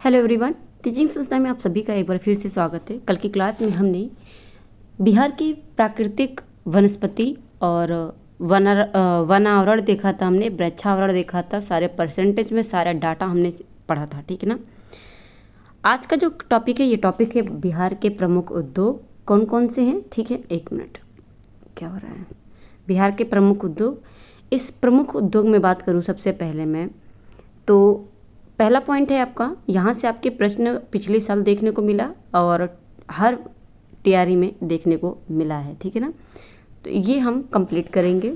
Hello everyone, teaching संस्था में आप सभी का एक बार फिर से स्वागत है। कल की क्लास में हमने बिहार की प्राकृतिक वनस्पति और वनावरण देखा था, हमने वृक्षावरण देखा था, सारे परसेंटेज में सारा डाटा हमने पढ़ा था, ठीक है ना। आज का जो टॉपिक है, ये टॉपिक है बिहार के प्रमुख उद्योग कौन कौन से हैं, ठीक है। एक मिनट, क्या हो रहा है। बिहार के प्रमुख उद्योग, इस प्रमुख उद्योग में बात करूँ सबसे पहले मैं, तो पहला पॉइंट है आपका, यहाँ से आपके प्रश्न पिछले साल देखने को मिला और हर तैयारी में देखने को मिला है, ठीक है ना। तो ये हम कंप्लीट करेंगे।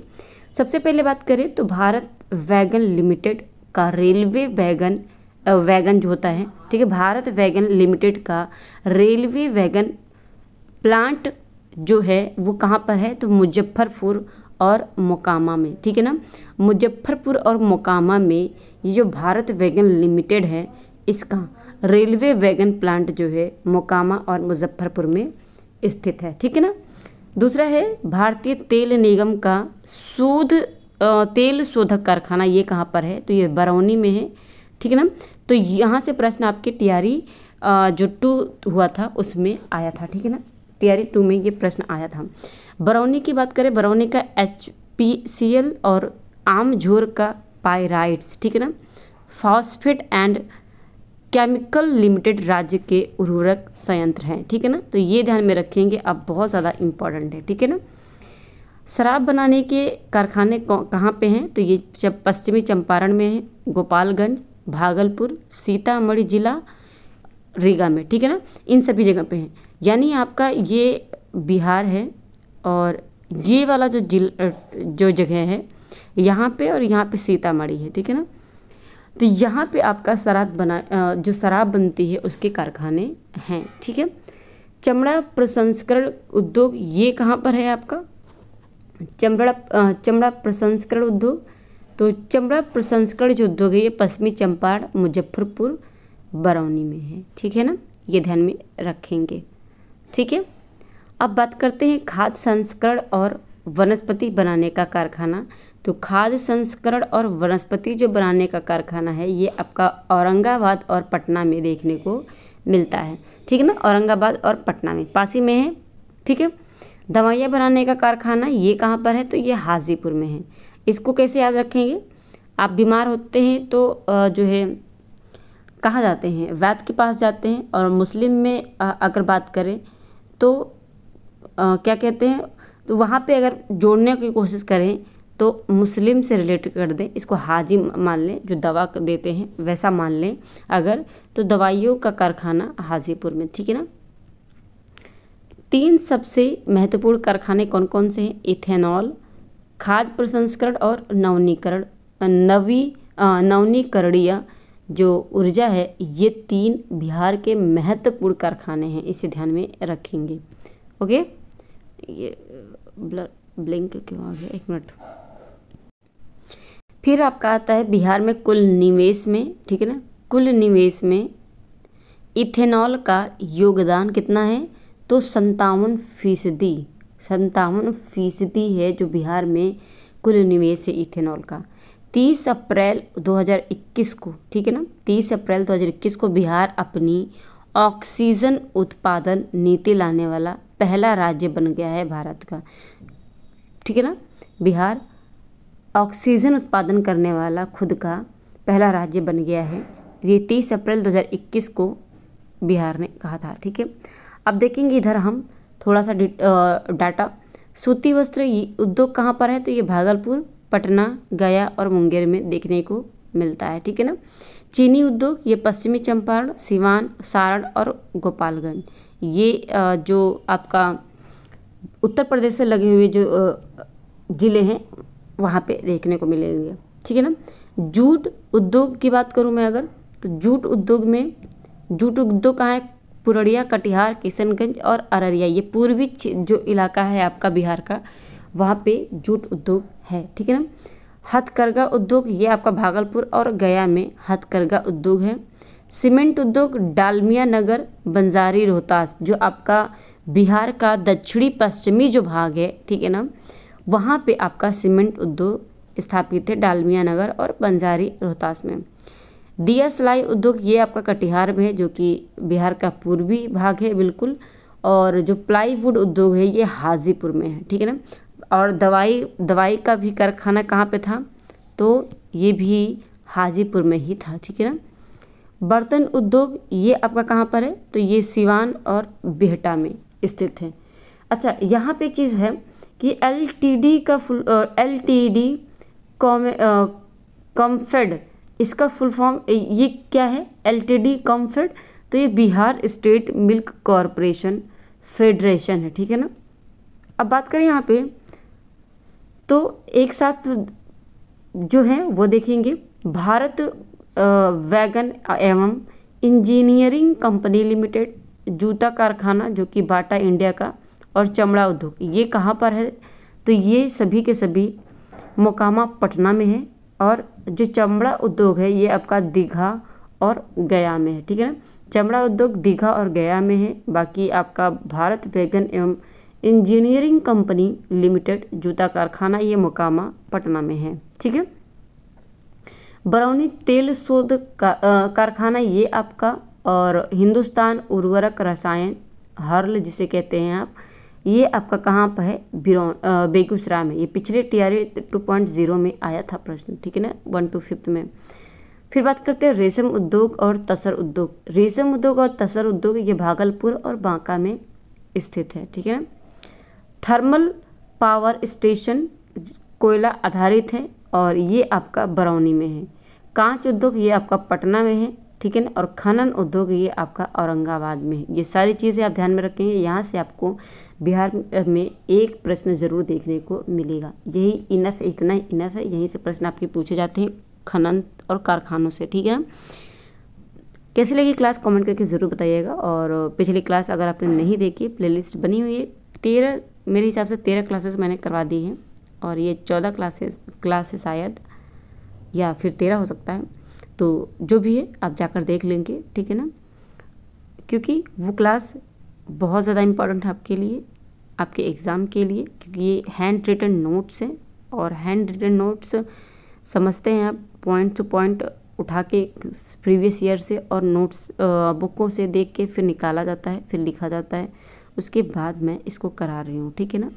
सबसे पहले बात करें तो भारत वैगन लिमिटेड का रेलवे वैगन जो होता है, ठीक है, भारत वैगन लिमिटेड का रेलवे वैगन प्लांट जो है वो कहाँ पर है, तो मुजफ्फरपुर और मोकामा में, ठीक है ना। मुजफ्फरपुर और मोकामा में ये जो भारत वैगन लिमिटेड है, इसका रेलवे वैगन प्लांट जो है मोकामा और मुजफ्फरपुर में स्थित है, ठीक है ना। दूसरा है भारतीय तेल निगम का तेल शोधक कारखाना, ये कहाँ पर है, तो ये बरौनी में है, ठीक है ना। तो यहाँ से प्रश्न आपके तैयारी जो 2 हुआ था उसमें आया था, ठीक है ना। तैयारी 2 में ये प्रश्न आया था। बरौनी की बात करें, बरौनी का HPCL और आमझोर का पायराइट्स, ठीक है ना, फॉस्फेट एंड केमिकल लिमिटेड राज्य के उर्वरक संयंत्र हैं, ठीक है ना। तो ये ध्यान में रखेंगे, अब बहुत ज़्यादा इम्पोर्टेंट है, ठीक है ना। शराब बनाने के कारखाने कहाँ पे हैं, तो ये पश्चिमी चंपारण में है, गोपालगंज, भागलपुर, सीतामढ़ी जिला, रीगा में, ठीक है ना, इन सभी जगह पे हैं। यानी आपका ये बिहार है और ये वाला जो जगह है यहाँ पे और यहाँ पे सीतामढ़ी है, ठीक है ना। तो यहाँ पे आपका जो शराब बनती है उसके कारखाने हैं, ठीक है। चमड़ा प्रसंस्करण उद्योग, ये कहाँ पर है आपका, चमड़ा प्रसंस्करण उद्योग। तो चमड़ा प्रसंस्करण जो उद्योग है ये पश्चिमी चंपारण, मुजफ्फरपुर, बरौनी में है, ठीक है ना, ये ध्यान में रखेंगे, ठीक है। अब बात करते हैं खाद्य संस्करण और वनस्पति बनाने का कारखाना। तो खाद्य संस्करण और वनस्पति जो बनाने का कारखाना है ये आपका औरंगाबाद और पटना में देखने को मिलता है, ठीक है ना। औरंगाबाद और पटना में पास ही में है, ठीक है। दवाइयाँ बनाने का कारखाना ये कहाँ पर है, तो ये हाजीपुर में है। इसको कैसे याद रखेंगे, आप बीमार होते हैं तो जो है कहाँ जाते हैं, वैद्य के पास जाते हैं। और मुस्लिम में अगर बात करें तो क्या कहते हैं, तो वहाँ पे अगर जोड़ने की कोशिश करें तो मुस्लिम से रिलेट कर दें, इसको हाजी मान लें, जो दवा देते हैं वैसा मान लें अगर, तो दवाइयों का कारखाना हाजीपुर में, ठीक है ना। 3 सबसे महत्वपूर्ण कारखाने कौन कौन से हैं, इथेनॉल, खाद्य प्रसंस्करण और नवीकरणीय जो ऊर्जा है, ये 3 बिहार के महत्वपूर्ण कारखाने हैं, इसे ध्यान में रखेंगे। ओके, ये ब्लिंक क्यों आ गया, एक मिनट। फिर आपका आता है बिहार में कुल निवेश में, ठीक है ना, कुल निवेश में इथेनॉल का योगदान कितना है, तो 57% है जो बिहार में कुल निवेश है इथेनॉल का। 30 अप्रैल 2021 को, ठीक है ना, 30 अप्रैल 2021 को बिहार अपनी ऑक्सीजन उत्पादन नीति लाने वाला पहला राज्य बन गया है भारत का, ठीक है ना। बिहार ऑक्सीजन उत्पादन करने वाला खुद का पहला राज्य बन गया है, ये 30 अप्रैल 2021 को बिहार ने कहा था, ठीक है। अब देखेंगे इधर हम थोड़ा सा डाटा। सूती वस्त्र उद्योग कहाँ पर है, तो ये भागलपुर, पटना, गया और मुंगेर में देखने को मिलता है, ठीक है ना। चीनी उद्योग ये पश्चिमी चंपारण, सिवान, सारण और गोपालगंज, ये जो आपका उत्तर प्रदेश से लगे हुए जो ज़िले हैं वहाँ पे देखने को मिलेंगे, ठीक है ना। जूट उद्योग की बात करूँ मैं अगर, तो जूट उद्योग कहाँ है, पुरड़िया, कटिहार, किशनगंज और अररिया, ये पूर्वी जो इलाका है आपका बिहार का, वहाँ पे जूट उद्योग है, ठीक है ना। हथकरघा उद्योग ये आपका भागलपुर और गया में हथकरघा उद्योग है। सीमेंट उद्योग डालमिया नगर, बंजारी, रोहतास, जो आपका बिहार का दक्षिणी पश्चिमी जो भाग है, ठीक है ना, वहाँ पे आपका सीमेंट उद्योग स्थापित है, डालमिया नगर और बंजारी, रोहतास में। दिया सिलाई उद्योग ये आपका कटिहार में है, जो कि बिहार का पूर्वी भाग है बिल्कुल। और जो प्लाईवुड उद्योग है ये हाजीपुर में है, ठीक है ना। और दवाई का भी कारखाना कहाँ पे था, तो ये भी हाजीपुर में ही था, ठीक है ना। बर्तन उद्योग ये आपका कहाँ पर है, तो ये सिवान और बिहटा में स्थित है। अच्छा, यहाँ पे एक चीज़ है कि LTD का LTD कॉम्फेड, इसका फुल फॉर्म ये क्या है, LTD कॉम्फेड, तो ये Bihar state milk corporation federation है, ठीक है ना। अब बात करें यहाँ पे, तो एक साथ जो है वो देखेंगे, भारत वैगन एवं इंजीनियरिंग कंपनी लिमिटेड, जूता कारखाना जो कि बाटा इंडिया का, और चमड़ा उद्योग ये कहाँ पर है, तो ये सभी के सभी मोकामा पटना में है। और जो चमड़ा उद्योग है ये आपका दीघा और गया में है, ठीक है ना। चमड़ा उद्योग दीघा और गया में है। बाकी आपका भारत वैगन एवं इंजीनियरिंग कंपनी लिमिटेड जूता कारखाना ये मोकामा पटना में है, ठीक है। बरौनी तेल शोध कारखाना ये आपका, और हिंदुस्तान उर्वरक रसायन हर्ल जिसे कहते हैं आप, ये आपका कहाँ पर है, बेगूसराय में। ये पिछले TRA 2.0 में आया था प्रश्न, ठीक है ना, 1 to 5 में। फिर बात करते हैं रेशम उद्योग और तसर उद्योग। रेशम उद्योग और तसर उद्योग ये भागलपुर और बांका में स्थित है, ठीक है ना। थर्मल पावर स्टेशन कोयला आधारित है, और ये आपका बरौनी में है। कांच उद्योग ये आपका पटना में है, ठीक है ना। और खनन उद्योग ये आपका औरंगाबाद में है। ये सारी चीज़ें आप ध्यान में रखेंगे, यहाँ से आपको बिहार में एक प्रश्न ज़रूर देखने को मिलेगा। यही इनफ है, इतना ही इनफ है, यहीं से प्रश्न आपके पूछे जाते हैं खनन और कारखानों से, ठीक है ना। कैसी लगी क्लास कमेंट करके ज़रूर बताइएगा। और पिछली क्लास अगर आपने नहीं देखी, प्लेलिस्ट बनी हुई है 13, मेरे हिसाब से 13 क्लासेस मैंने करवा दी हैं, और ये 14 क्लासेस शायद, या फिर 13 हो सकता है। तो जो भी है आप जाकर देख लेंगे, ठीक है ना, क्योंकि वो क्लास बहुत ज़्यादा इम्पोर्टेंट है आपके लिए, आपके एग्ज़ाम के लिए, क्योंकि ये हैंड रिटन नोट्स हैं। और हैंड रिटन नोट्स समझते हैं आप, पॉइंट टू पॉइंट उठा के प्रीवियस ईयर से और नोट्स बुकों से देख के फिर निकाला जाता है, फिर लिखा जाता है, उसके बाद मैं इसको करा रही हूँ, ठीक है ना।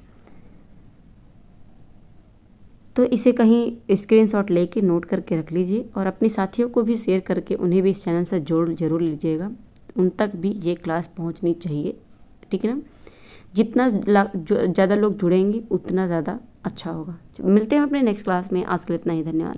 तो इसे कहीं स्क्रीनशॉट लेके नोट करके रख लीजिए, और अपने साथियों को भी शेयर करके उन्हें भी इस चैनल से जोड़ जरूर लीजिएगा, उन तक भी ये क्लास पहुंचनी चाहिए, ठीक है ना। जितना ज़्यादा लोग जुड़ेंगे उतना ज़्यादा अच्छा होगा। मिलते हैं अपने नेक्स्ट क्लास में, आज के लिए इतना ही, धन्यवाद।